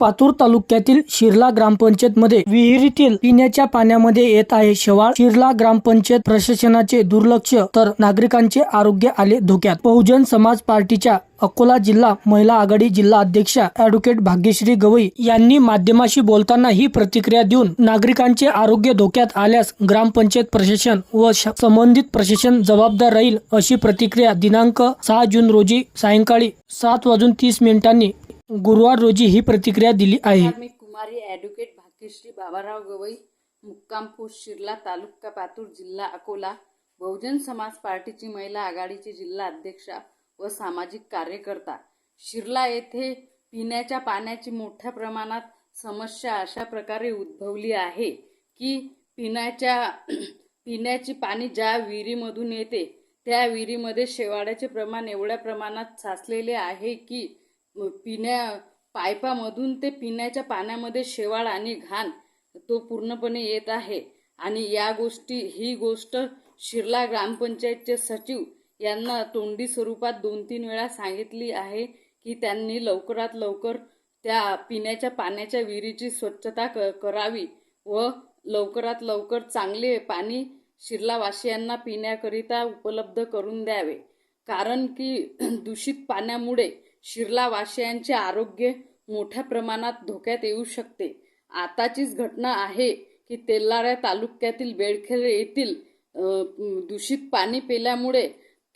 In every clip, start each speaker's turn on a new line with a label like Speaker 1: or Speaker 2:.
Speaker 1: पातूर तालुक्यातील शिरला ग्रामपंचायतमध्ये विहिरीतील पिण्याच्या पाण्यामध्ये येत आहे शेवाळ। शिरला ग्रामपंचायत प्रशासनाचे दुर्लक्ष तर नागरिकांचे आरोग्य आले धोक्यात। बहुजन समाज पार्टीच्या अकोला जिल्हा महिला आघाडी जिल्हा अध्यक्षा ॲडव्होकेट भाग्यश्री गवई यांनी माध्यमाशी बोलताना ही प्रतिक्रिया देऊन नागरिकांचे आरोग्य धोक्यात आल्यास ग्रामपंचायत प्रशासन व संबंधित प्रशासन जबाबदार राहील अशी प्रतिक्रिया दिनांक 6 जून रोजी सायंकाळी 7:30 गुरुवार रोजी ही प्रतिक्रिया दिली आहे।
Speaker 2: मी कुमारी ॲडव्होकेट भाग्यश्री बाबाराव गवई, मुक्काम पोस्ट शिरला, तालुका पातूर, जिल्हा अकोला, बहुजन समाज पार्टीची महिला आघाडीची जिल्हा अध्यक्षा व सामाजिक कार्यकर्ता। शिरला येथे पिण्याच्या पाण्याची मोठ्या प्रमाणात समस्या अशा प्रकारे उद्भवली आहे की पिण्याची पाणी ज्या विहिरीमधून येते त्या विहिरीमध्ये शेवाळाचे प्रमाण एवढ्या प्रमाणात साचलेले आहे की पाईपामधून ते पिण्याच्या पाण्यामध्ये शेवाळ आणि घाण तो पूर्णपणे येत आहे। आणि ही गोष्ट शिरला ग्रामपंचायतचे सचिव यांना तोंडी स्वरूपात 2-3 वेळा सांगितली आहे की त्यांनी लवकरात लवकर त्या पिण्याच्या पाण्याच्या विहिरीची स्वच्छता करावी व लवकरात लवकर चांगले पाणी शिरलावासियांना पिण्याकरिता उपलब्ध करून द्यावे। कारण की दूषित पाण्यामुळे शिरलावासियांचे आरोग्य मोठ्या प्रमाणात धोक्यात येऊ शकते। आताचीच घटना आहे की तेल्हारा तालुक्यातील बेळखेड येथील दूषित पाणी पिल्यामुळे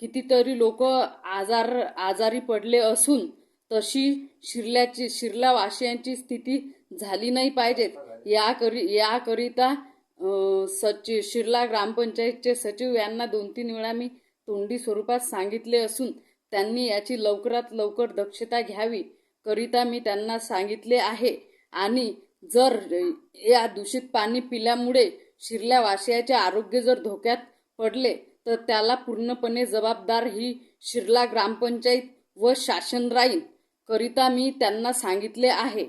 Speaker 2: कितीतरी लोक आजारी पडले असून तशी शिरलावासियांची स्थिती झाली नाही पाहिजे याकरिता शिरला ग्रामपंचायतचे सचिव यांना 2-3 वेळा मी तोंडी स्वरूपात सांगितले असून त्यांनी याची लवकरात लवकर दक्षता घ्यावी करिता मी त्यांना सांगितले आहे। आणि जर या दूषित पाणी पिल्यामुळे शिरलावासियाचे आरोग्य जर धोक्यात पडले तर त्याला पूर्णपणे जबाबदार ही शिरला ग्रामपंचायत व शासन राहील करिता मी त्यांना सांगितले आहे।